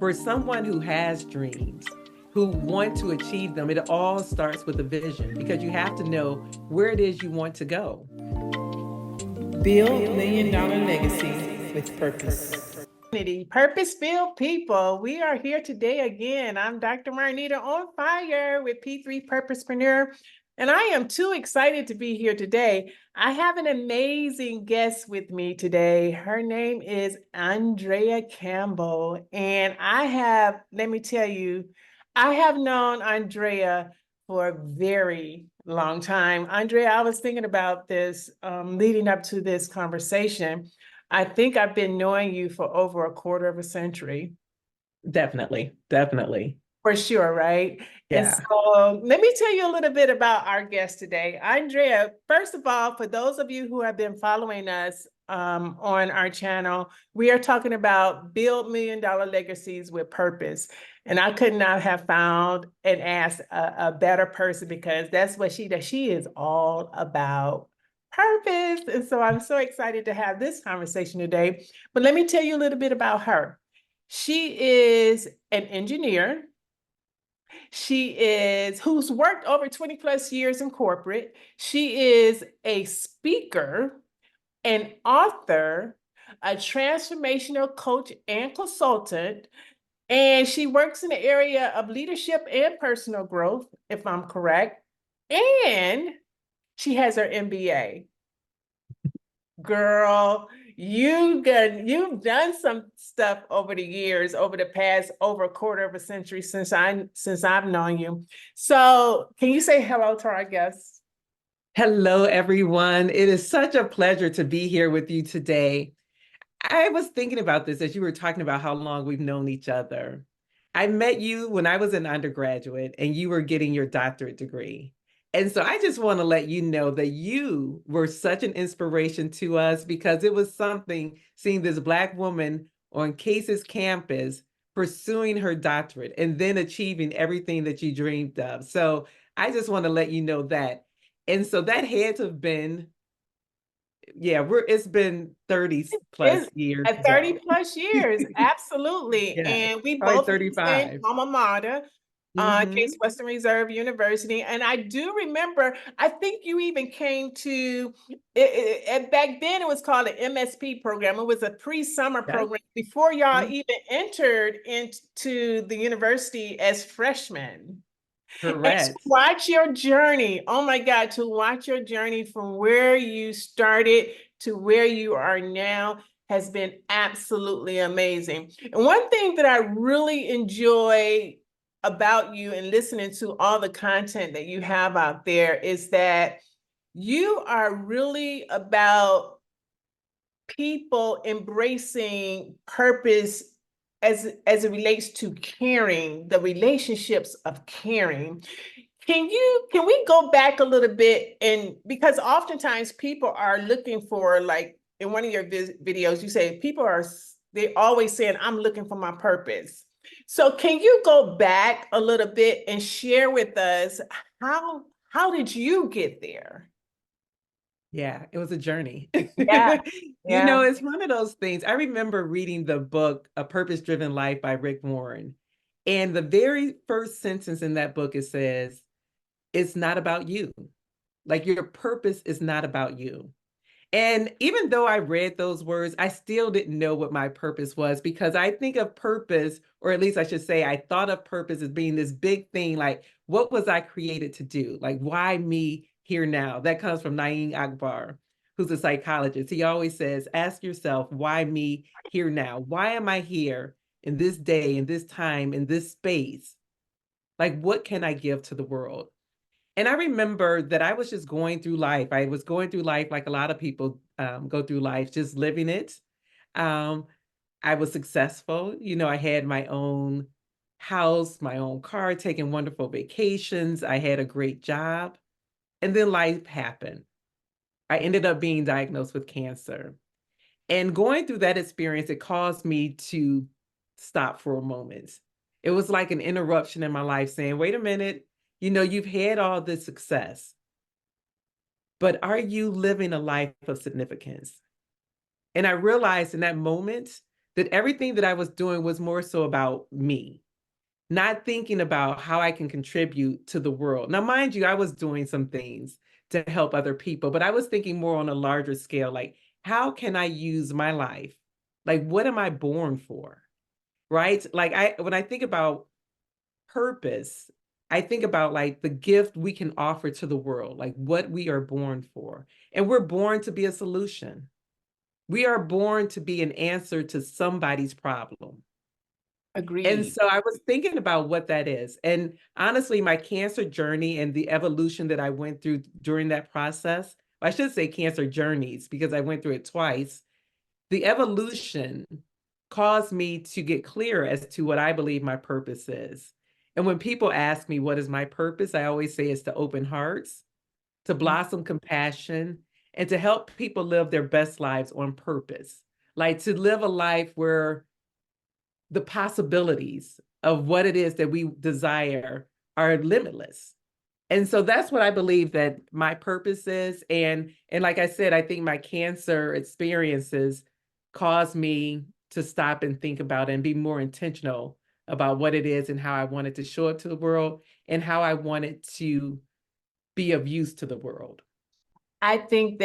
for someone who has dreams, who want to achieve them, it all starts with a vision because you have to know where it is you want to go. Build $1,000,000 legacy with purpose. Purpose-filled people. We are here today again. I'm Dr. Marnita on fire with P3 Purposepreneur, and I am too excited to be here today. I have an amazing guest with me today. Her name is Andrea Campbell, and let me tell you, I have known Andrea for a very long time. Andrea, I was thinking about this leading up to this conversation. I think I've been knowing you for over a quarter of a century. Definitely. For sure, right? And Yeah. so let me tell you a little bit about our guest today. Andrea, first of all, for those of you who have been following us on our channel, we are talking about build $1,000,000 legacies with purpose. And I could not have found and asked a better person because that's what she does. She is all about purpose. And so I'm so excited to have this conversation today. But let me tell you a little bit about her. She is an engineer. Who's worked over 20 plus years in corporate. She is a speaker, an author, a transformational coach and consultant, and she works in the area of leadership and personal growth, if I'm correct. And she has her MBA. Girl, you've done some stuff over the years, over the past over a quarter of a century since I've known you. So can you say hello to our guests? Hello, everyone. It is such a pleasure to be here with you today. I was thinking about this as you were talking about how long we've known each other. I met you when I was an undergraduate and you were getting your doctorate degree. And so I just want to let you know that you were such an inspiration to us because it was something seeing this Black woman on Case's campus pursuing her doctorate and then achieving everything that you dreamed of. So I just want to let you know that. And so that had to have been, it's been 30 plus years At 30 plus years, absolutely. Yeah, And we probably both went to the same 35. alma mater, Case Western Reserve University. And I do remember, I think you even came to, back then it was called an MSP program. It was a pre-summer Yes. program before y'all Mhm. even entered into the university as freshmen. And to Correct. watch your journey, oh my God, to watch your journey from where you started to where you are now has been absolutely amazing. And one thing that I really enjoy about you and listening to all the content that you have out there is that you are really about people embracing purpose as it relates to caring, the relationships of caring. Can we go back a little bit, and because oftentimes people are looking for, like in one of your videos you say they always saying I'm looking for my purpose. So can you go back a little bit and share with us how did you get there? Yeah, it was a journey. Yeah, yeah. It's one of those things. I remember reading the book, A Purpose-Driven Life by Rick Warren. And the very first sentence in that book, it says, it's not about you. Like your purpose is not about you. And even though I read those words, I still didn't know what my purpose was because I think of purpose, or at least I should say, I thought of purpose as being this big thing, like what was I created to do? Like, why me here now? That comes from Naeem Akbar, who's a psychologist. He always says, ask yourself, why me here now? Why am I here in this day, in this time, in this space? Like, what can I give to the world? And I remember that I was just going through life. I was going through life like a lot of people go through life, just living it. Um, I was successful. I had my own house, my own car, taking wonderful vacations. I had a great job. And then life happened. I ended up being diagnosed with cancer. And going through that experience, it caused me to stop for a moment. It was like an interruption in my life saying, wait a minute, you've had all this success, but are you living a life of significance? And I realized in that moment that everything that I was doing was more so about me, not thinking about how I can contribute to the world. Now, mind you, I was doing some things to help other people, but I was thinking more on a larger scale, like, how can I use my life? Like, what am I born for? Right? Like, when I think about purpose, I think about like the gift we can offer to the world, like what we are born for. And we're born to be a solution. We are born to be an answer to somebody's problem. And Agreed. so I was thinking about what that is. And honestly, my cancer journey and the evolution that I went through during that process, I should say cancer journeys because I went through it twice. The evolution caused me to get clear as to what I believe my purpose is. And when people ask me what is my purpose, I always say it's to open hearts, to blossom compassion, and to help people live their best lives on purpose. Like to live a life where the possibilities of what it is that we desire are limitless. And so that's what I believe that my purpose is. And like I said, I think my cancer experiences caused me to stop and think about it and be more intentional about what it is and how I wanted to show up to the world and how I wanted to be of use to the world. I think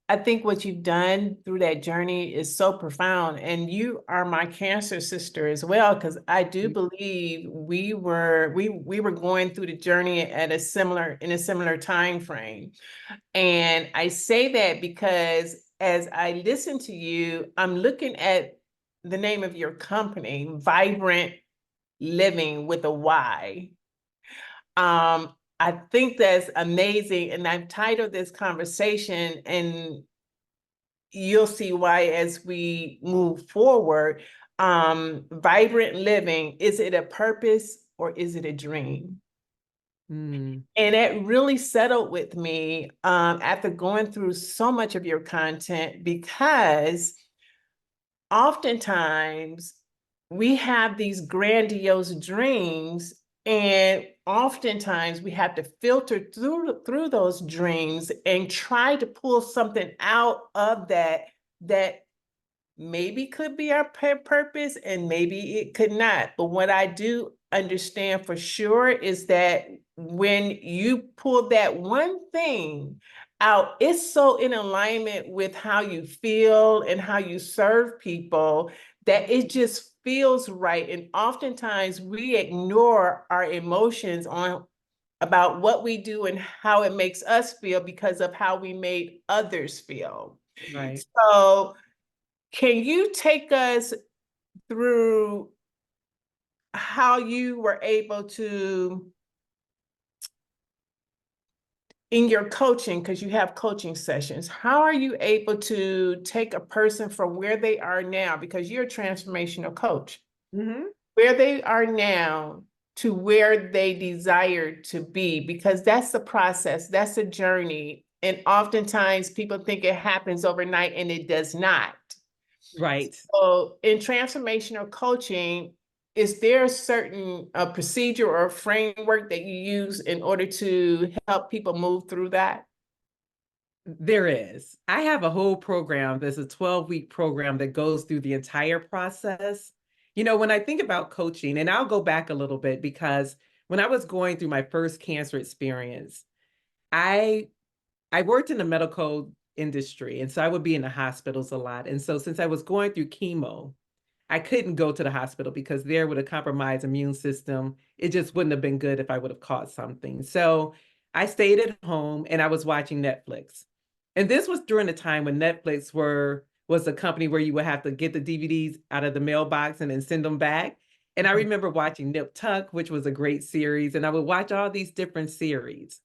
I think what you've done through that journey is so profound. And you are my cancer sister as well, because I do believe we were going through the journey at in a similar time frame. And I say that because as I listen to you, I'm looking at the name of your company, Vybrant Living with a Y. I think that's amazing. And I've titled this conversation, and you'll see why as we move forward. Vibrant living, is it a purpose or is it a dream? Mm, And it really settled with me after going through so much of your content, because oftentimes we have these grandiose dreams, and oftentimes we have to filter through those dreams and try to pull something out of that maybe could be our purpose and maybe it could not. But what I do understand for sure is that when you pull that one thing out, it's so in alignment with how you feel and how you serve people that it just feels right. And oftentimes we ignore our emotions on about what we do and how it makes us feel because of how we made others feel. right. So can you take us through how you were able to, in your coaching, because you have coaching sessions, how are you able to take a person from where they are now, because you're a transformational coach, Mm-hmm. where they are now to where they desire to be? Because that's the process, that's a journey. And oftentimes people think it happens overnight, and it does not. Right. So in transformational coaching, is there a certain procedure or framework that you use in order to help people move through that? There is. I have a whole program. There's a 12-week program that goes through the entire process. You know, when I think about coaching, and I'll go back a little bit because when I was going through my first cancer experience, I I worked in the medical industry, and so I would be in the hospitals a lot. And so since I was going through chemo, I couldn't go to the hospital because there with a compromised immune system, it just wouldn't have been good if I would have caught something. So I stayed at home and I was watching Netflix. And this was during the time when Netflix was a company where you would have to get the DVDs out of the mailbox and then send them back. And I remember watching Nip Tuck, which was a great series, and I would watch all these different series.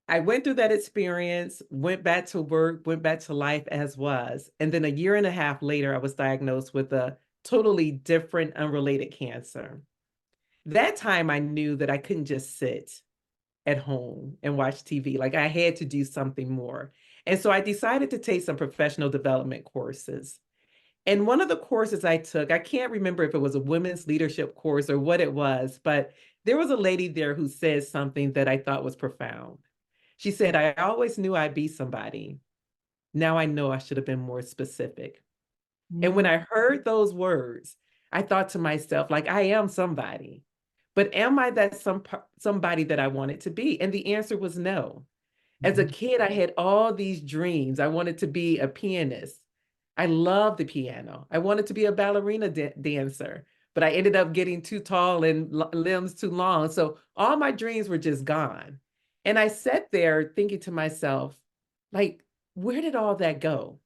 I went through that experience, went back to work, went back to life as was. And then a year and a half later, I was diagnosed with a totally different, unrelated cancer. That time I knew that I couldn't just sit at home and watch TV. Like I had to do something more. And so I decided to take some professional development courses. And one of the courses I took, I can't remember if it was a women's leadership course or what it was, but there was a lady there who said something that I thought was profound. She said, I always knew I'd be somebody. Now I know I should have been more specific. And when I heard those words, I thought to myself, like, I am somebody, but am I that somebody that I wanted to be? And the answer was no. As a kid, I had all these dreams. I wanted to be a pianist. I loved the piano. I wanted to be a ballerina dancer, but I ended up getting too tall and limbs too long. So all my dreams were just gone. And I sat there thinking to myself, like, where did all that go?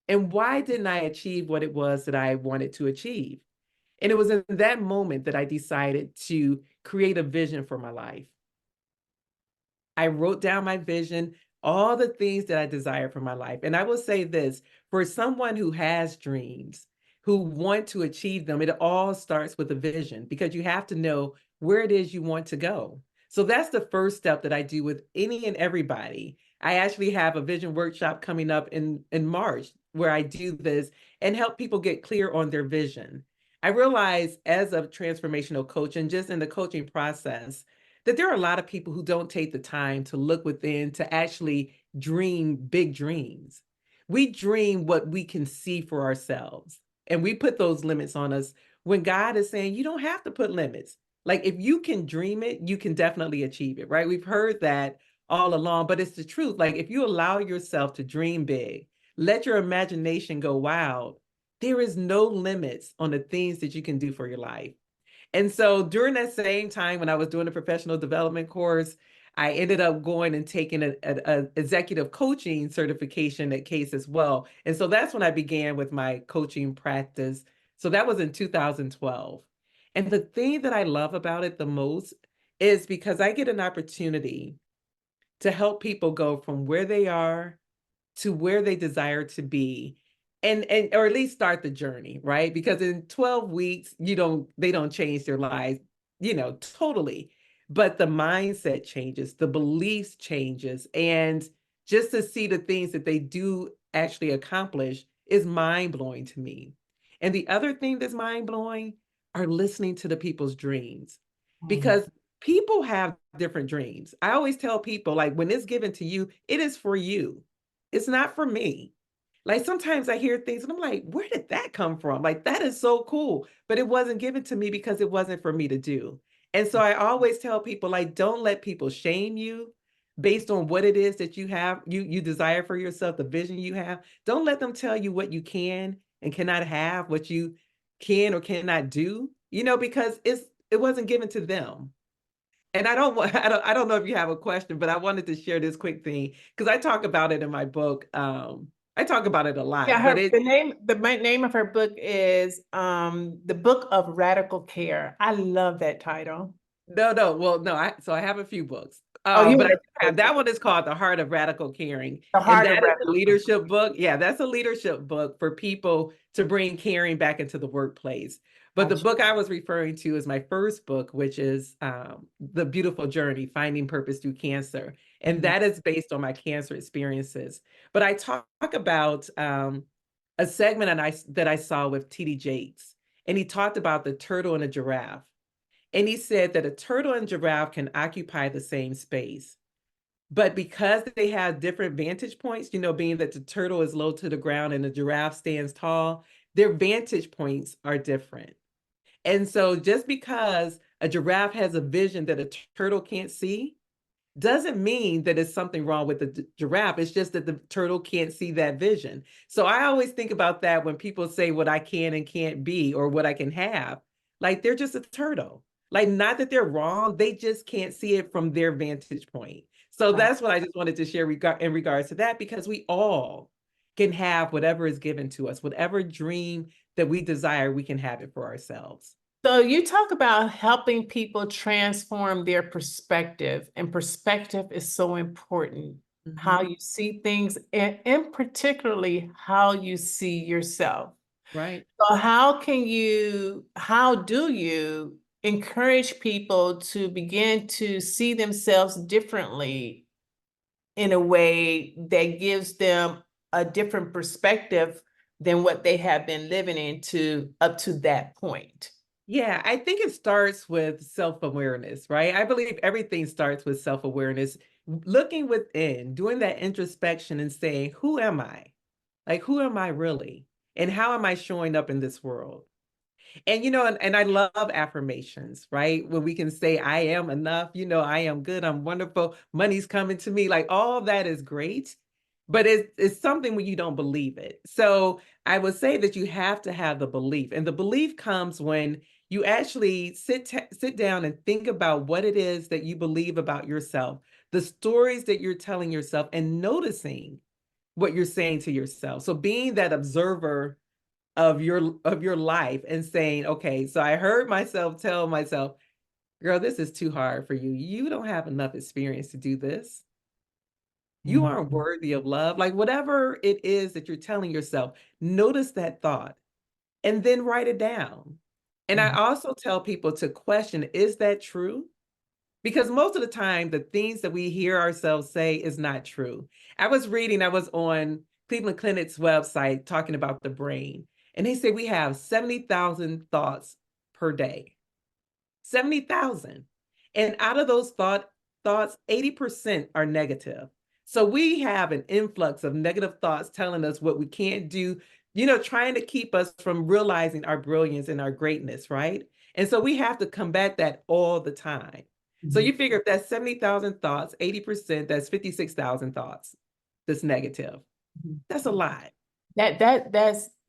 And why didn't I achieve what it was that I wanted to achieve? And it was in that moment that I decided to create a vision for my life. I wrote down my vision, all the things that I desire for my life. And I will say this, for someone who has dreams, who want to achieve them, it all starts with a vision because you have to know where it is you want to go. So that's the first step that I do with any and everybody. I actually have a vision workshop coming up in March where I do this and help people get clear on their vision. I realize as a transformational coach and just in the coaching process, that there are a lot of people who don't take the time to look within to actually dream big dreams. We dream what we can see for ourselves, and we put those limits on us when God is saying you don't have to put limits. Like if you can dream it, you can definitely achieve it, right? We've heard that all along, but it's the truth. Like if you allow yourself to dream big, let your imagination go wild, there is no limits on the things that you can do for your life. And so during that same time when I was doing the professional development course, I ended up going and taking a executive coaching certification at Case as well. And so that's when I began with my coaching practice. So that was in 2012. And the thing that I love about it the most is because I get an opportunity to help people go from where they are to where they desire to be and or at least start the journey, right? Because in 12 weeks they don't change their lives, totally, but the mindset changes, the beliefs changes, and just to see the things that they do actually accomplish is mind-blowing to me. And the other thing that's mind-blowing are listening to the people's dreams, because people have different dreams. I always tell people, like, when it's given to you, it is for you. It's not for me. Like sometimes I hear things and I'm like, where did that come from? Like, that is so cool. But it wasn't given to me because it wasn't for me to do. And so I always tell people, like, don't let people shame you based on what it is that you have, you desire for yourself, the vision you have. Don't let them tell you what you can and cannot have, what you can or cannot do, because it wasn't given to them. And I don't want, I don't know if you have a question, but I wanted to share this quick thing because I talk about it in my book. I talk about it a Yeah, lot, but the name of her book is The Book of Radical Care. I love that title. no, well, no, so I have a few books. Oh, you But have I have that one is called The Heart of Radical Caring. The And Heart of that is a Radical. leadership book. Yeah, that's a leadership book for people to bring caring back into the workplace. But the Gotcha. book I was referring to is my first book, which is The Beautiful Journey, Finding Purpose Through Cancer. And that is based on my cancer experiences. But I talk about a segment that I saw with T.D. Jakes. And he talked about the turtle and a giraffe. And he said that a turtle and giraffe can occupy the same space. But because they have different vantage points, being that the turtle is low to the ground and the giraffe stands tall, their vantage points are different. And so just because a giraffe has a vision that a turtle can't see, doesn't mean that it's something wrong with the giraffe. It's just that the turtle can't see that vision. So I always think about that when people say what I can and can't be or what I can have. Like they're just a turtle. Like not that they're wrong, they just can't see it from their vantage point. So Right. that's what I just wanted to share in regards to that, because we all can have whatever is given to us, whatever dream that we desire, we can have it for ourselves. So you talk about helping people transform their perspective, and perspective is so important. How Mhm. you see things, and particularly how you see yourself. Right. So how do you encourage people to begin to see themselves differently in a way that gives them a different perspective than what they have been living into up to that point? Yeah, I think it starts with self-awareness, right? I believe everything starts with self-awareness, looking within, doing that introspection and saying, who am I? Like, who am I really? And how am I showing up in this world? And, and I love affirmations, right? When we can say, I am enough, I am good, I'm wonderful, money's coming to me. Like all that is great, but it's something when you don't believe it. So I would say that you have to have the belief. And the belief comes when you actually sit down and think about what it is that you believe about yourself, the stories that you're telling yourself, and noticing what you're saying to yourself. So being that observer of your life and saying, okay, so I heard myself tell myself, girl, this is too hard for you. You don't have enough experience to do this. You Mhm. aren't worthy of love. Like whatever it is that you're telling yourself, notice that thought and then write it down. And I Mhm. also tell people to question, is that true? Because most of the time, the things that we hear ourselves say is not true. I was on Cleveland Clinic's website talking about the brain, and they say we have 70,000 thoughts per day. 70,000. And out of those thoughts, 80% are negative. So we have an influx of negative thoughts telling us what we can't do, trying to keep us from realizing our brilliance and our greatness, right? And so we have to combat that all the time. So Mhm. you figure if that's 70,000 thoughts, 80%, that's 56,000 thoughts that's negative. Mhm. That's a lot.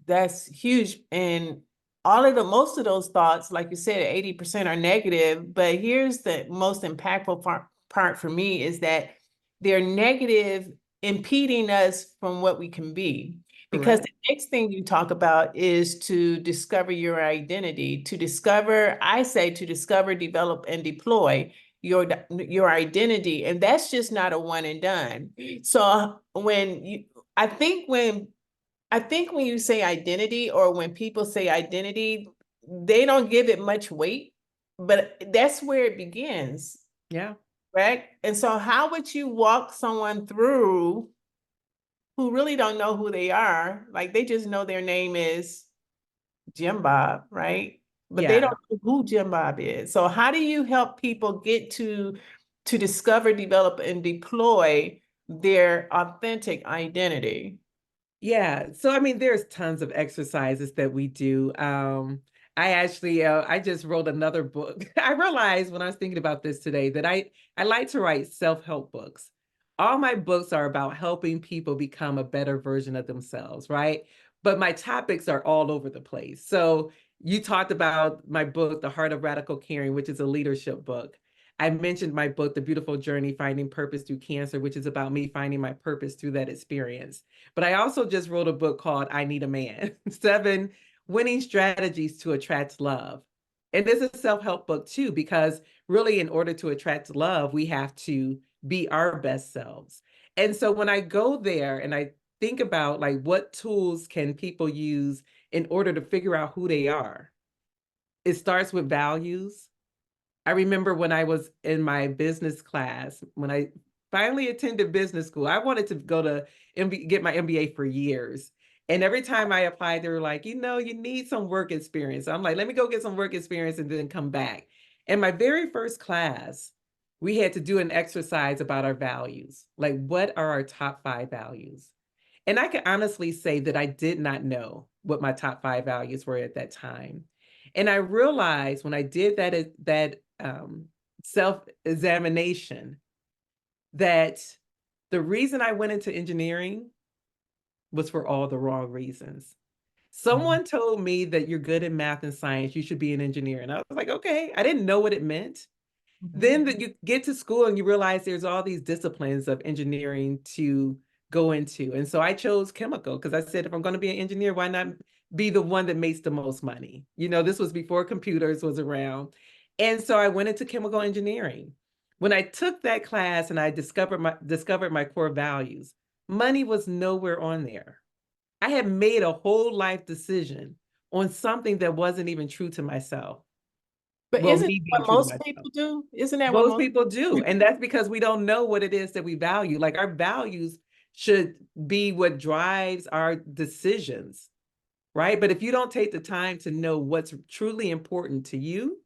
That's huge. And most of those thoughts, like you said, 80% are negative. But here's the most impactful part for me is that they're negative, impeding us from what we can be. Because the Correct. next thing you talk about is to discover your identity, I say to discover, develop, and deploy your identity. And that's just not a one and done. So I think when you say identity, or when people say identity, they don't give it much weight, but that's where it begins, Yeah. right? And so how would you walk someone through who really don't know who they are? Like they just know their name is Jim Bob, right? But they Yeah. don't know who Jim Bob is. So how do you help people get to discover, develop, and deploy their authentic identity? Yeah. So I mean, there's tons of exercises that we do. I just wrote another book. I realized when I was thinking about this today that I like to write self-help books. All my books are about helping people become a better version of themselves, right? But my topics are all over the place. So you talked about my book, The Heart of Radical Caring, which is a leadership book. I mentioned my book, The Beautiful Journey, Finding Purpose Through Cancer, which is about me finding my purpose through that experience. But I also just wrote a book called I Need a Man, 7 Winning Strategies to Attract Love. And this is a self-help book too, because really in order to attract love, we have to be our best selves. And so when I go there and I think about like what tools can people use in order to figure out who they are, it starts with values. I remember when I was in my business class, when I finally attended business school, I wanted to go to get my MBA for years. And every time I applied, they were like, you need some work experience. So I'm like, let me go get some work experience and then come back. In my very first class, we had to do an exercise about our values. Like, what are our top 5 values? And I can honestly say that I did not know what my top 5 values were at that time. And I realized when I did that self-examination that the reason I went into engineering was for all the wrong reasons. Mhm. Someone told me that you're good in math and science, you should be an engineer. And I was like, okay, I didn't know what it meant. Mhm. Then that you get to school and you realize there's all these disciplines of engineering to go into. And so I chose chemical because I said, if I'm going to be an engineer, why not be the one that makes the most money? This was before computers was around. And so I went into chemical engineering. When I took that class and I discovered my core values, money was nowhere on there. I had made a whole life decision on something that wasn't even true to myself. But Well, isn't me that being what true to most myself. people do? Isn't that what Most most people do. And that's because we don't know what it is that we value. Like our values should be what drives our decisions, right? But if you don't take the time to know what's truly important to you,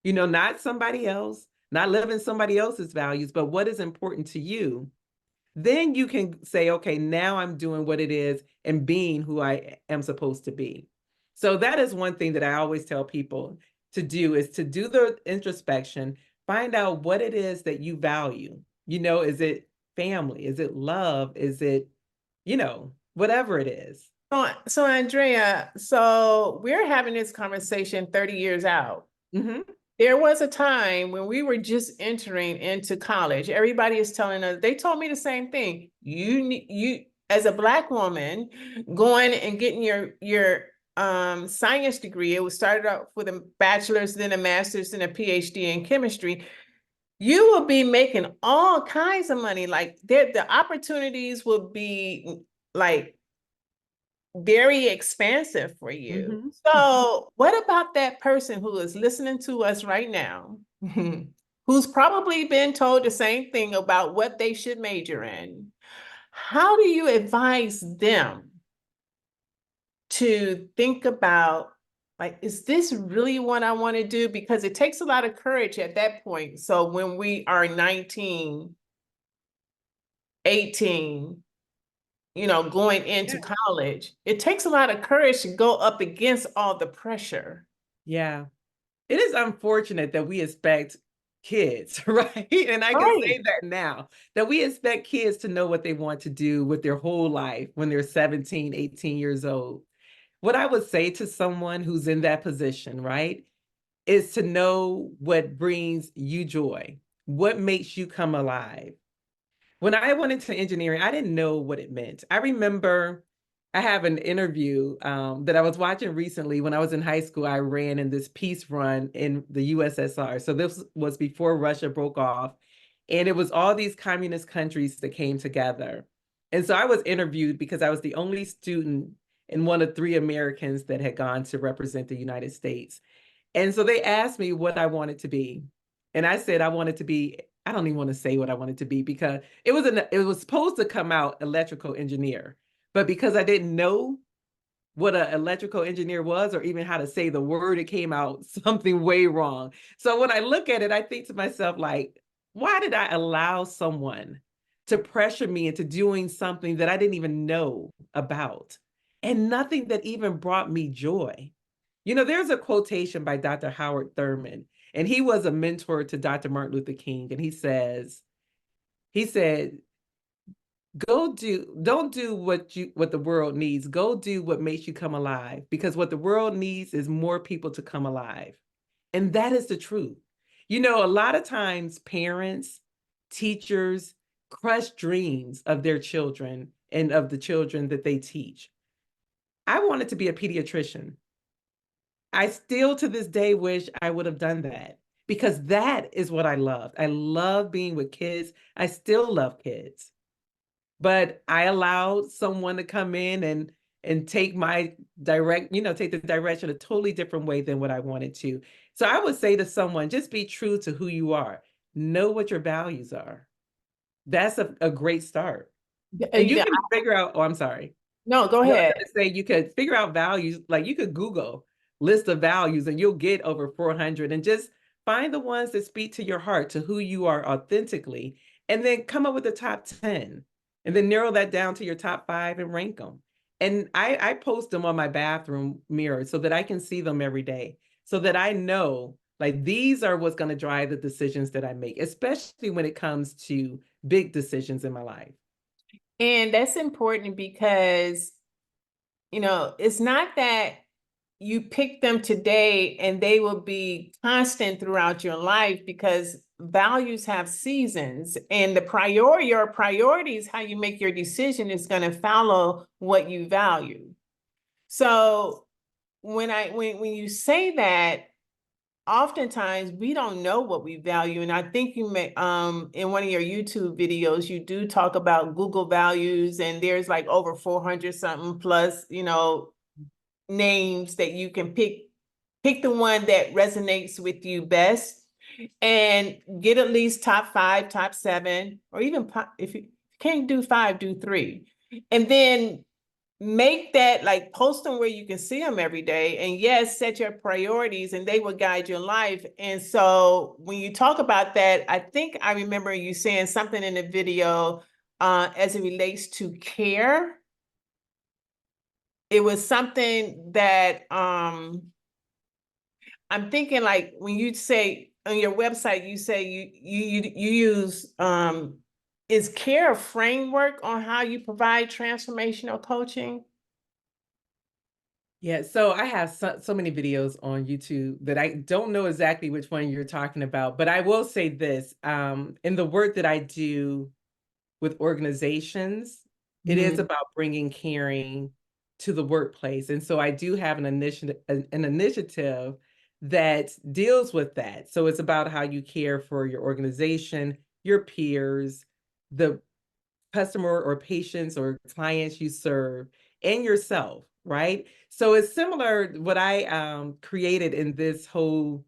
not somebody else, not living somebody else's values, but what is important to you, then you can say, okay, now I'm doing what it is and being who I am supposed to be. So that is one thing that I always tell people to do, is to do the introspection, find out what it is that you value. Is it family? Is it love? Is it, whatever it is. So Andrea, so we're having this conversation 30 years out. Mm-hmm. There was a time when we were just entering into college. Everybody is telling us, they told me the same thing. You as a Black woman going and getting your science degree, it was started out with a bachelor's, then a master's, then a PhD in chemistry. You will be making all kinds of money. Like the opportunities will be like very expansive for you. Mm-hmm. So, what about that person who is listening to us right now, who's probably been told the same thing about what they should major in? How do you advise them to think about, like, is this really what I want to do? Because it takes a lot of courage at that point. So, when we are 19, 18, going into college, it takes a lot of courage to go up against all the pressure. Yeah. It is unfortunate that we expect kids, right? And I can say Right. that now, that we expect kids to know what they want to do with their whole life when they're 17, 18 years old. What I would say to someone who's in that position, right, is to know what brings you joy, what makes you come alive. When I went into engineering, I didn't know what it meant. I remember I have an interview that I was watching recently. When I was in high school, I ran in this peace run in the USSR. So this was before Russia broke off. And it was all these communist countries that came together. And so I was interviewed because I was the only student and one of three Americans that had gone to represent the United States. And so they asked me what I wanted to be. And I said I wanted to be, I don't even want to say what I wanted to be, because it was supposed to come out electrical engineer. But because I didn't know what an electrical engineer was, or even how to say the word, it came out something way wrong. So when I look at it, I think to myself, like, why did I allow someone to pressure me into doing something that I didn't even know about, and nothing that even brought me joy? There's a quotation by Dr. Howard Thurman, and he was a mentor to Dr. Martin Luther King. And he said, don't do what the world needs. Go do what makes you come alive, because what the world needs is more people to come alive. And that is the truth. A lot of times parents, teachers crush dreams of their children and of the children that they teach. I wanted to be a pediatrician. I still to this day wish I would have done that, because that is what I loved. I love being with kids. I still love kids. But I allowed someone to come in and take take the direction a totally different way than what I wanted to. So I would say to someone, just be true to who you are. Know what your values are. That's a great start. And you Yeah, can figure out, oh, I'm sorry. no, go No, I was ahead. gonna say you could figure out values, like you could Google list of values and you'll get over 400, and just find the ones that speak to your heart, to who you are authentically, and then come up with the top 10, and then narrow that down to your top 5 and rank them. And I post them on my bathroom mirror so that I can see them every day, so that I know, like, these are what's going to drive the decisions that I make, especially when it comes to big decisions in my life. And that's important because, it's not that you pick them today and they will be constant throughout your life, because values have seasons, and your priorities, how you make your decision, is going to follow what you value. So when you say that, oftentimes we don't know what we value. And I think you may in one of your YouTube videos, you do talk about Google values, and there's like over 400 something plus, names that you can pick the one that resonates with you best, and get at least top 5, top 7, or even if you can't do 5, do 3. And then make that, like, post them where you can see them every day. And yes, set your priorities and they will guide your life. And so when you talk about that, I think I remember you saying something in the video as it relates to care. It was something that I'm thinking, like when you say on your website, you say you use is care a framework on how you provide transformational coaching? Yeah, so I have so many videos on YouTube that I don't know exactly which one you're talking about, but I will say this, in the work that I do with organizations, it is Mhm. about bringing caring to the workplace. And so I do have an initiative that deals with that. So it's about how you care for your organization, your peers, the customer or patients or clients you serve, and yourself, right? So it's similar. What I created in this whole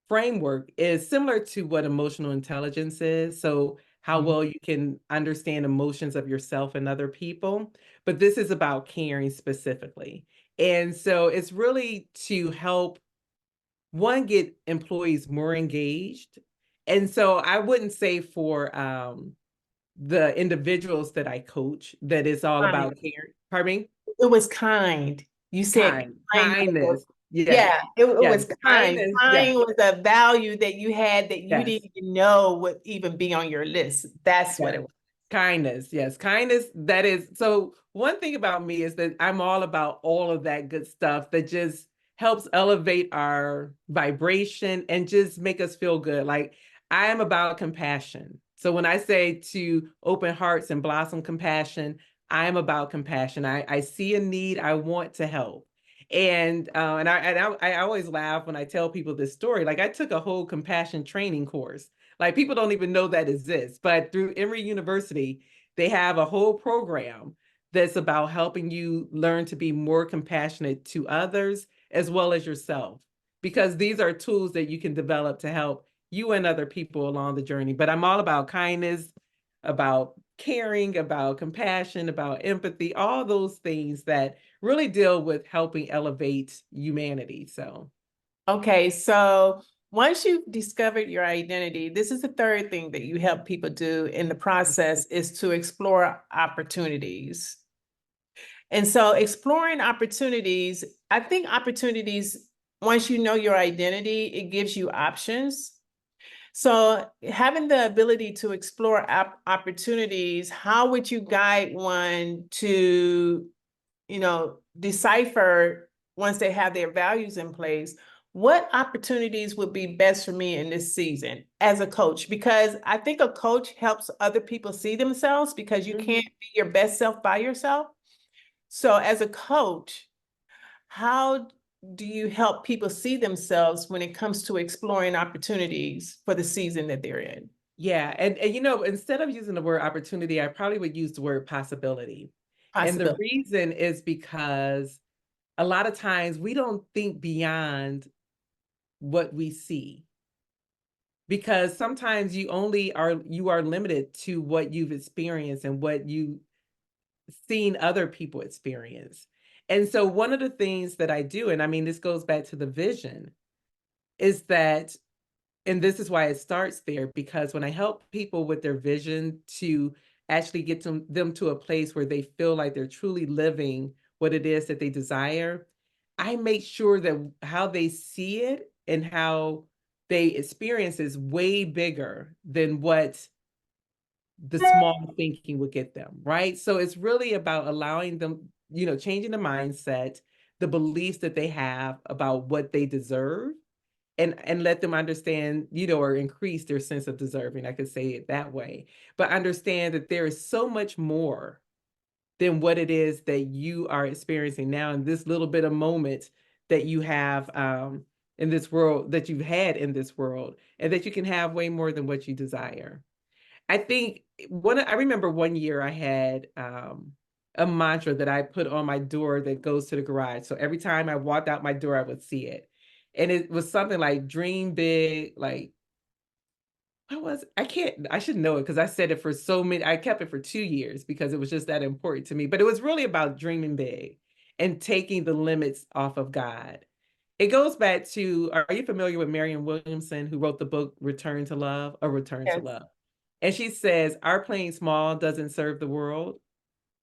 framework is similar to what emotional intelligence is. So how Mhm. well you can understand emotions of yourself and other people, but this is about caring specifically. And so it's really to help one get employees more engaged. And so I wouldn't say for the individuals that I coach that it's all Kind. about caring. Pardon me? It was kind. You said kindness. Kindness. Yes. Yeah, it Yes. was kind. Kindness. Yes. Kind was a value that you had that you Yes. didn't even know would even be on your list. That's what it Yes. was. Kindness. Yes. Kindness. That is. So, one thing about me is that I'm all about all of that good stuff that just helps elevate our vibration and just make us feel good. Like, I am about compassion. So, when I say to open hearts and blossom compassion, I am about compassion. I see a need, I want to help. And I always laugh when I tell people this story. Like, I took a whole compassion training course, like people don't even know that exists. But through Emory University, they have a whole program that's about helping you learn to be more compassionate to others as well as yourself. Because these are tools that you can develop to help you and other people along the journey. But I'm all about kindness, about caring, about compassion, about empathy, all those things that really deal with helping elevate humanity. So Okay, so once you've discovered your identity, this is the third thing that you help people do in the process is to explore opportunities. And so exploring opportunities, I think opportunities, once you know your identity, it gives you options. So having the ability to explore opportunities, how would you guide one to, decipher once they have their values in place, what opportunities would be best for me in this season as a coach? Because I think a coach helps other people see themselves because you mhm. can't be your best self by yourself. So as a coach, how do you help people see themselves when it comes to exploring opportunities for the season that they're in? Yeah, and instead of using the word opportunity, I probably would use the word possibility. And the Possibility. reason is because a lot of times we don't think beyond what we see. Because sometimes you are limited to what you've experienced and what you've seen other people experience. And so one of the things that I do, and I mean this goes back to the vision, is that, and this is why it starts there, because when I help people with their vision to actually get them to a place where they feel like they're truly living what it is that they desire, I make sure that how they see it and how they experience is way bigger than what the small thinking would get them, right? So it's really about allowing them, changing the mindset, the beliefs that they have about what they deserve, and let them understand, or increase their sense of deserving. I could say it that way, but understand that there is so much more than what it is that you are experiencing now in this little bit of moment that you have in this world, that you've had in this world, and that you can have way more than what you desire. I think I remember one year I had a mantra that I put on my door that goes to the garage. So every time I walked out my door, I would see it. And it was something like dream big, like I should know it because I said it for I kept it for 2 years because it was just that important to me. But it was really about dreaming big and taking the limits off of God. It goes back to, are you familiar with Marianne Williamson, who wrote the book Return to Love or Return to Yes. Love? And she says, our playing small doesn't serve the world.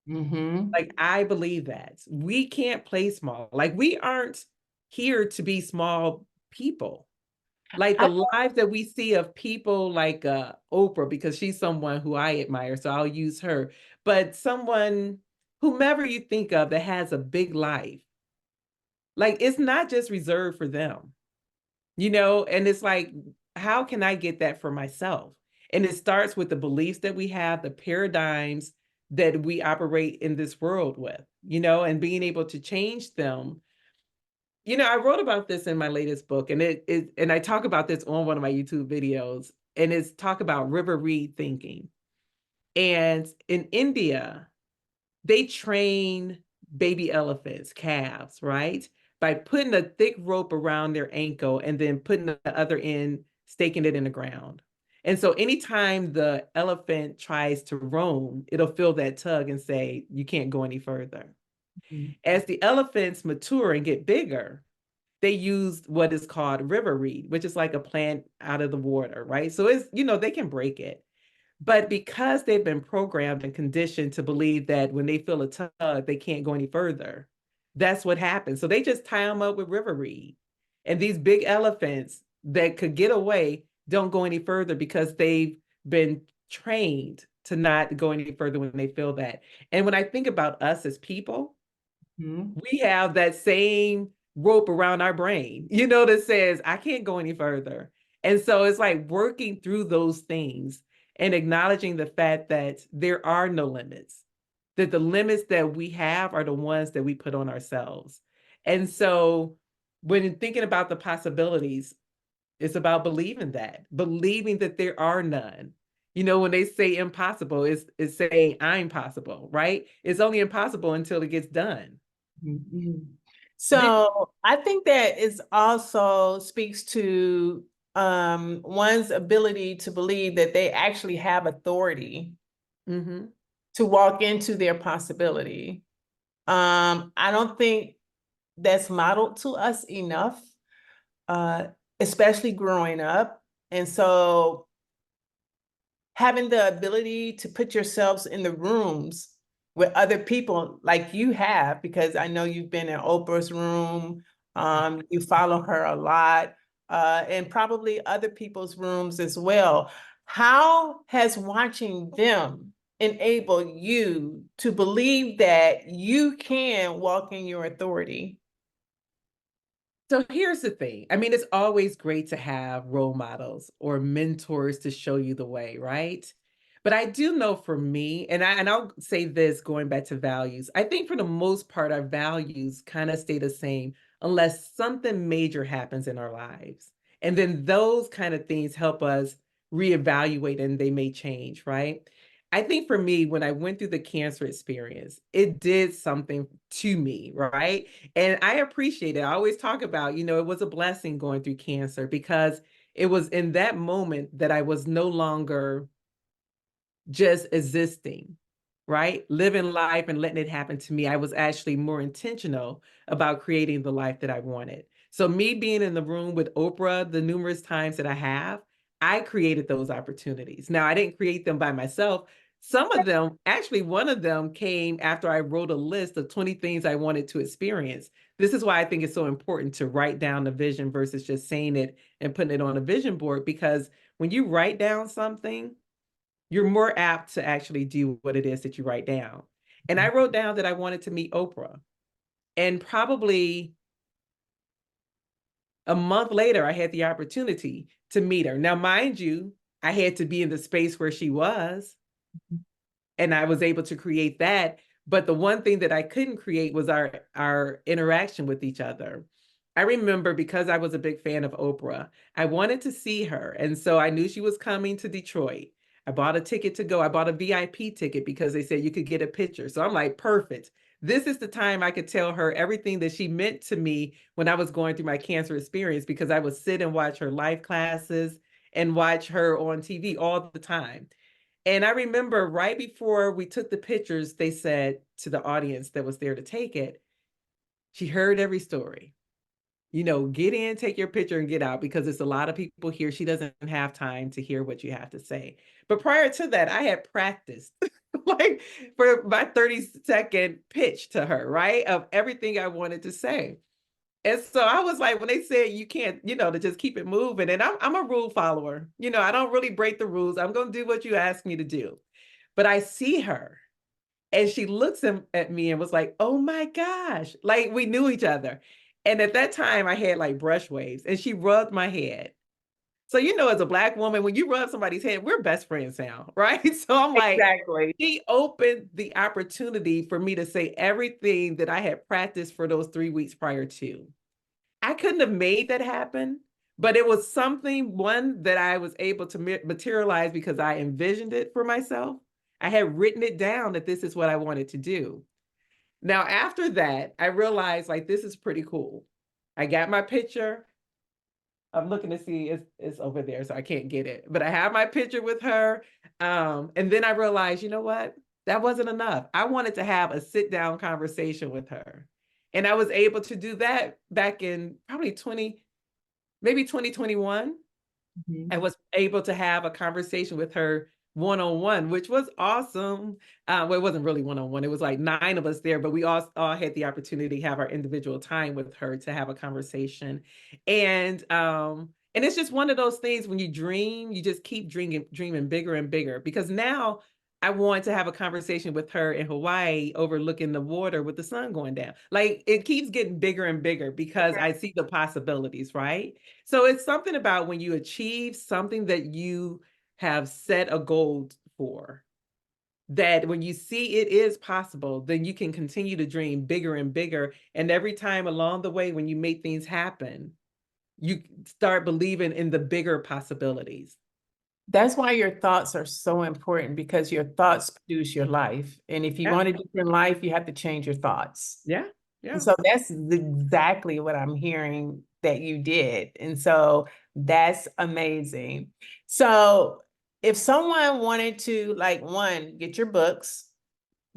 Mm-hmm. Like, I believe that. We can't play small. Like, we aren't here to be small people. Like I, the lives that we see of people like Oprah, because she's someone who I admire, so I'll use her. But someone, whomever you think of that has a big life, like it's not just reserved for them, you know? And it's like, how can I get that for myself? And it starts with the beliefs that we have, the paradigms that we operate in this world with, you know, and being able to change them. You know, I wrote about this in my latest book, and and I talk about this on one of my YouTube videos, and it's talk about river reed thinking. And in India, they train baby elephants, calves, right? By putting a thick rope around their ankle and then putting the other end, staking it in the ground. And so anytime the elephant tries to roam, it'll feel that tug and say, you can't go any further. As the elephants mature and get bigger, they used what is called river reed, which is like a plant out of the water, right? So it's, you know, they can break it. But because they've been programmed and conditioned to believe that when they feel a tug, they can't go any further, that's what happens. So they just tie them up with river reed. And these big elephants that could get away don't go any further because they've been trained to not go any further when they feel that. And when I think about us as people, mm-hmm. we have that same rope around our brain, you know, that says, I can't go any further. And so it's like working through those things and acknowledging the fact that there are no limits, that the limits that we have are the ones that we put on ourselves. And so when thinking about the possibilities, it's about believing that there are none. You know, when they say impossible, it's saying I'm possible, right? It's only impossible until it gets done. Mhm. Did So I think that is also speaks to one's ability to believe that they actually have authority mm-hmm. to walk into their possibility. I don't think that's modeled to us enough, uh, especially growing up. And so having the ability to put yourselves in the rooms with other people like you have, because I know you've been in Oprah's room, you follow her a lot, and probably other people's rooms as well. How has watching them enable you to believe that you can walk in your authority? So here's the thing. I mean, it's always great to have role models or mentors to show you the way, right? But I do know for me, and I'll say this going back to values. I think for the most part, our values kind of stay the same unless something major happens in our lives. And then those kind of things help us reevaluate and they may change, right? I think for me, when I went through the cancer experience, it did something to me, right? And I appreciate it. I always talk about, you know, it was a blessing going through cancer because it was in that moment that I was no longer just existing, right? Living life and letting it happen to me. I was actually more intentional about creating the life that I wanted. So, me being in the room with Oprah the numerous times that I have, I created those opportunities. Now, I didn't create them by myself. Some of them, actually, one of them came after I wrote a list of 20 things I wanted to experience. This is why I think it's so important to write down the vision versus just saying it and putting it on a vision board, because when you write down something, you're more apt to actually do what it is that you write down. And I wrote down that I wanted to meet Oprah. And probably a month later, I had the opportunity to meet her. Now, mind you, I had to be in the space where she was, and I was able to create that. But the one thing that I couldn't create was our interaction with each other. I remember, because I was a big fan of Oprah, I wanted to see her. And so I knew she was coming to Detroit. I bought a ticket to go. I bought a VIP ticket because they said you could get a picture. So I'm like, perfect. This is the time I could tell her everything that she meant to me when I was going through my cancer experience, because I would sit and watch her live classes and watch her on TV all the time. And I remember right before we took the pictures, they said to the audience that was there to take it, she heard every story. get in, take your picture and get out, because it's a lot of people here. She doesn't have time to hear what you have to say. But prior to that, I had practiced like for my 30-second pitch to her, right? Of everything I wanted to say. And so I was like, when they said you can't, to just keep it moving. And I'm a rule follower. I don't really break the rules. I'm going to do what you ask me to do. But I see her and she looks at me and was like, oh my gosh, like we knew each other. And at that time I had like brush waves and she rubbed my head. So, as a Black woman, when you rub somebody's head, we're best friends now, right? So I'm like, Exactly. she opened the opportunity for me to say everything that I had practiced for those 3 weeks prior to. I couldn't have made that happen, but it was something, one, that I was able to materialize because I envisioned it for myself. I had written it down that this is what I wanted to do. Now, after that, I realized like, this is pretty cool. I got my picture. I'm looking to see it's over there, so I can't get it. But I have my picture with her. And then I realized, you know what? That wasn't enough. I wanted to have a sit down conversation with her. And I was able to do that back in probably maybe 2021. I was able to have a conversation with her one-on-one, which was awesome. Well, it wasn't really one-on-one. It was like 9 of us there, but we all had the opportunity to have our individual time with her to have a conversation. And it's just one of those things when you dream, you just keep dreaming bigger and bigger. Because now I want to have a conversation with her in Hawaii overlooking the water with the sun going down. Like it keeps getting bigger and bigger because I see the possibilities, right? So it's something about when you achieve something that you have set a goal for, that when you see it is possible, then you can continue to dream bigger and bigger. And every time along the way, when you make things happen, you start believing in the bigger possibilities. That's why your thoughts are so important, because your thoughts produce your life. And if you Yeah. want a different life, you have to change your thoughts. Yeah. Yeah. And so that's exactly what I'm hearing that you did. And so that's amazing. So if someone wanted to, like, one, get your books,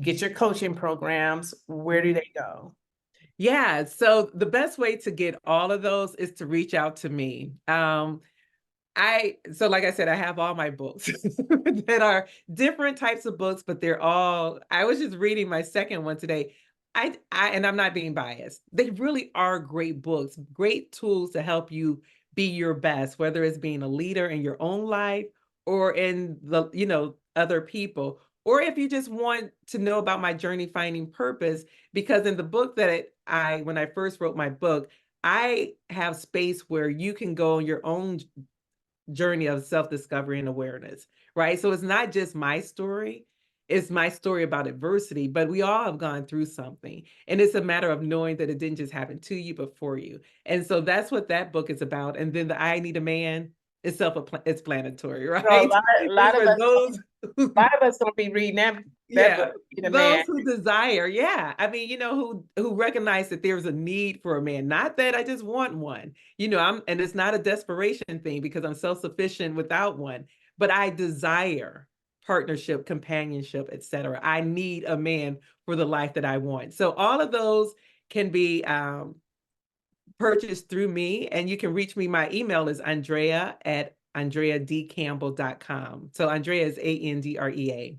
get your coaching programs, where do they go? Yeah. So the best way to get all of those is to reach out to me. So like I said, I have all my books that are different types of books, but I was just reading my second one today. And I'm not being biased. They really are great books, great tools to help you be your best, whether it's being a leader in your own life or in other people, or if you just want to know about my journey finding purpose, because in the book when I first wrote my book, I have space where you can go on your own journey of self-discovery and awareness, right? So it's not just my story, it's my story about adversity, but we all have gone through something. And it's a matter of knowing that it didn't just happen to you, but for you. And so that's what that book is about. And then the I Need a Man is self-explanatory, So a right? lot, a It's lot of for us, those a lot of us don't be reading that yeah, book, Need a Man. those who desire, yeah. I mean, who recognize that there's a need for a man. Not that I just want one. And it's not a desperation thing because I'm self-sufficient without one, but I desire partnership, companionship, etc. I need a man for the life that I want. So all of those can be purchased through me, and you can reach me. My email is andrea@andreadcampbell.com. So Andrea is Andrea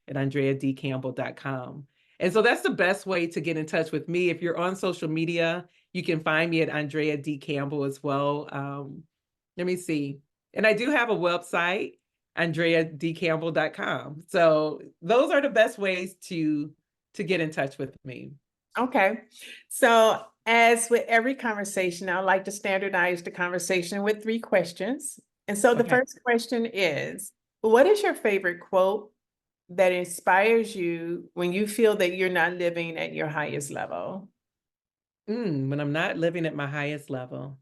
at andreadcampbell.com. And so that's the best way to get in touch with me. If you're on social media, you can find me at Andrea D. Campbell as well. Let me see. And I do have a website, andreadcampbell.com. So those are the best ways to get in touch with me. Okay. So as with every conversation, I like to standardize the conversation with 3 questions. And so the Okay. first question is, what is your favorite quote that inspires you when you feel that you're not living at your highest level? When I'm not living at my highest level.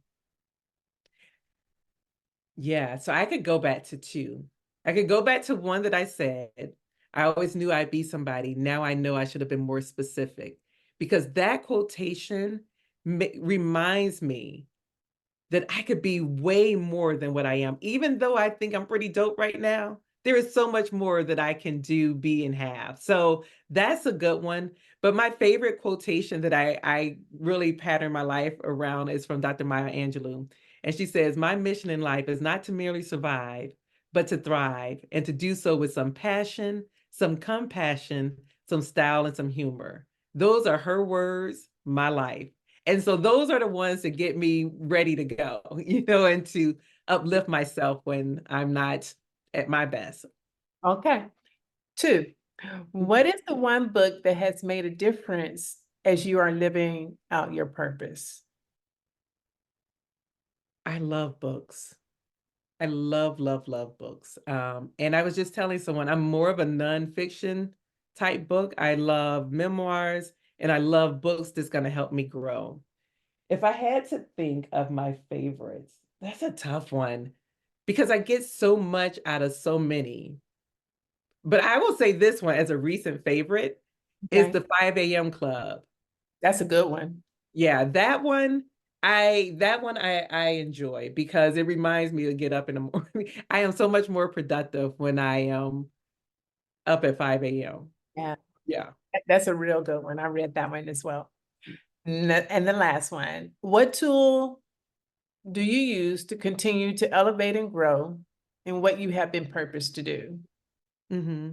Yeah, so I could go back to 2. I could go back to one that I said, I always knew I'd be somebody. Now I know I should have been more specific, because that quotation reminds me that I could be way more than what I am. Even though I think I'm pretty dope right now, there is so much more that I can do, be, and have. So that's a good one. But my favorite quotation that I really pattern my life around is from Dr. Maya Angelou. And she says, my mission in life is not to merely survive, but to thrive, and to do so with some passion, some compassion, some style, and some humor. Those are her words, my life. And so those are the ones that get me ready to go, and to uplift myself when I'm not at my best. Okay. 2, what is the one book that has made a difference as you are living out your purpose? I love books. I love, love, love books. And I was just telling someone I'm more of a nonfiction type book. I love memoirs and I love books that's going to help me grow. If I had to think of my favorites, that's a tough one because I get so much out of so many. But I will say this one as a recent favorite is Okay. the 5 a.m. Club. That's a good one. Yeah, that one I enjoy because it reminds me to get up in the morning. I am so much more productive when I am up at 5 a.m. Yeah, Yeah. that's a real good one. I read that one as well. And the last one, what tool do you use to continue to elevate and grow in what you have been purposed to do? hmm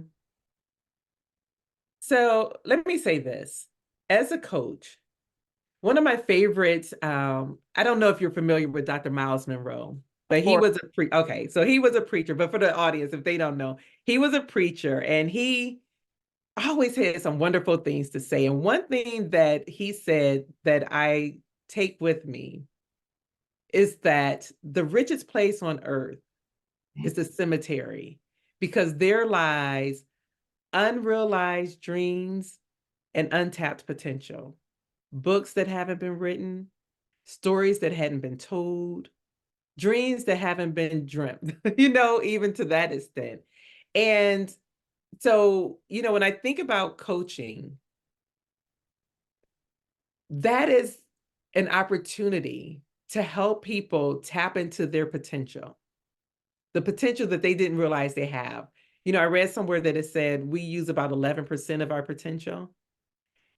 So let me say this. As a coach, one of my favorites, I don't know if you're familiar with Dr. Miles Monroe, but Of he course. was okay, so he was a preacher, but for the audience, if they don't know, he was a preacher and he always had some wonderful things to say. And one thing that he said that I take with me is that the richest place on earth is the cemetery because there lies unrealized dreams and untapped potential, books that haven't been written, stories that hadn't been told, dreams that haven't been dreamt, even to that extent. And so, when I think about coaching, that is an opportunity to help people tap into their potential, the potential that they didn't realize they have. I read somewhere that it said we use about 11% of our potential.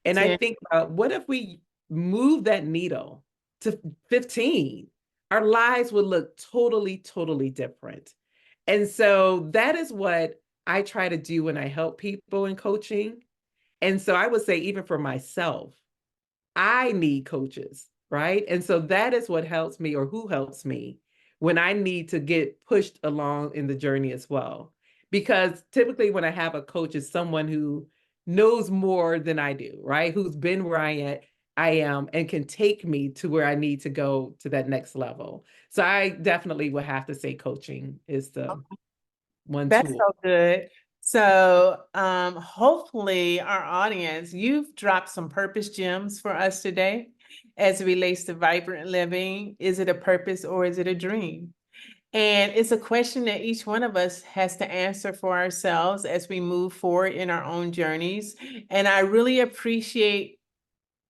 And I 10. think about what if we move that needle to 15? Our lives would look totally, totally different. And so that is what I try to do when I help people in coaching. And so I would say, even for myself, I need coaches, right? And so that is what helps me, or who helps me when I need to get pushed along in the journey as well. Because typically when I have a coach, it's someone who knows more than I do, right? Who's been where I am and can take me to where I need to go to that next level. So I definitely would have to say coaching is the one That's tool. so good. So, hopefully our audience, you've dropped some purpose gems for us today as it relates to vibrant living. Is it a purpose or is it a dream? And it's a question that each one of us has to answer for ourselves as we move forward in our own journeys. And I really appreciate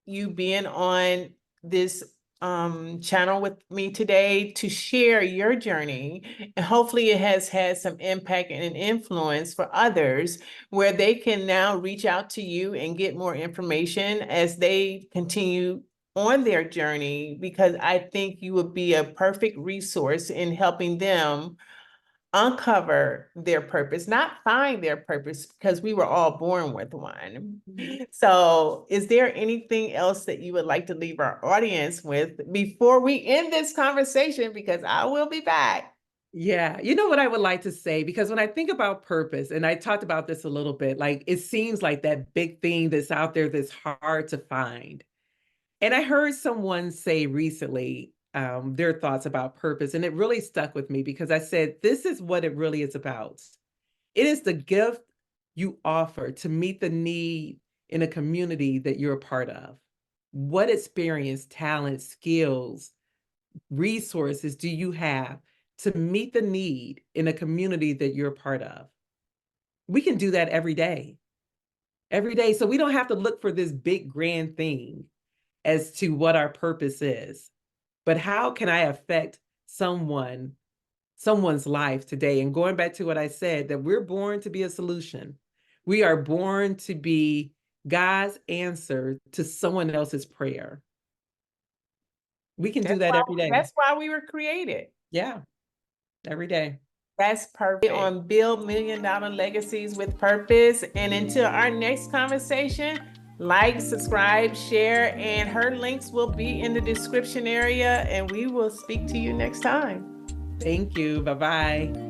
you being on this channel with me today to share your journey. And hopefully it has had some impact and an influence for others where they can now reach out to you and get more information as they continue on their journey, because I think you would be a perfect resource in helping them uncover their purpose, not find their purpose, because we were all born with one. So, is there anything else that you would like to leave our audience with before we end this conversation? Because I will be back. Yeah, you know what I would like to say, because when I think about purpose, and I talked about this a little bit, like it seems like that big thing that's out there that's hard to find. And I heard someone say recently their thoughts about purpose, and it really stuck with me because I said, this is what it really is about. It is the gift you offer to meet the need in a community that you're a part of. What experience, talent, skills, resources do you have to meet the need in a community that you're a part of? We can do that every day. So we don't have to look for this big grand thing as to what our purpose is, but how can I affect someone's life today? And going back to what I said, that we're born to be a solution. We are born to be God's answer to someone else's prayer. We can do that every day. That's why we were created. Yeah, every day. That's perfect. On Build $1 Million Legacies with Purpose. And until our next conversation, like, subscribe, share, and her links will be in the description area. And we will speak to you next time. Thank you. Bye-bye.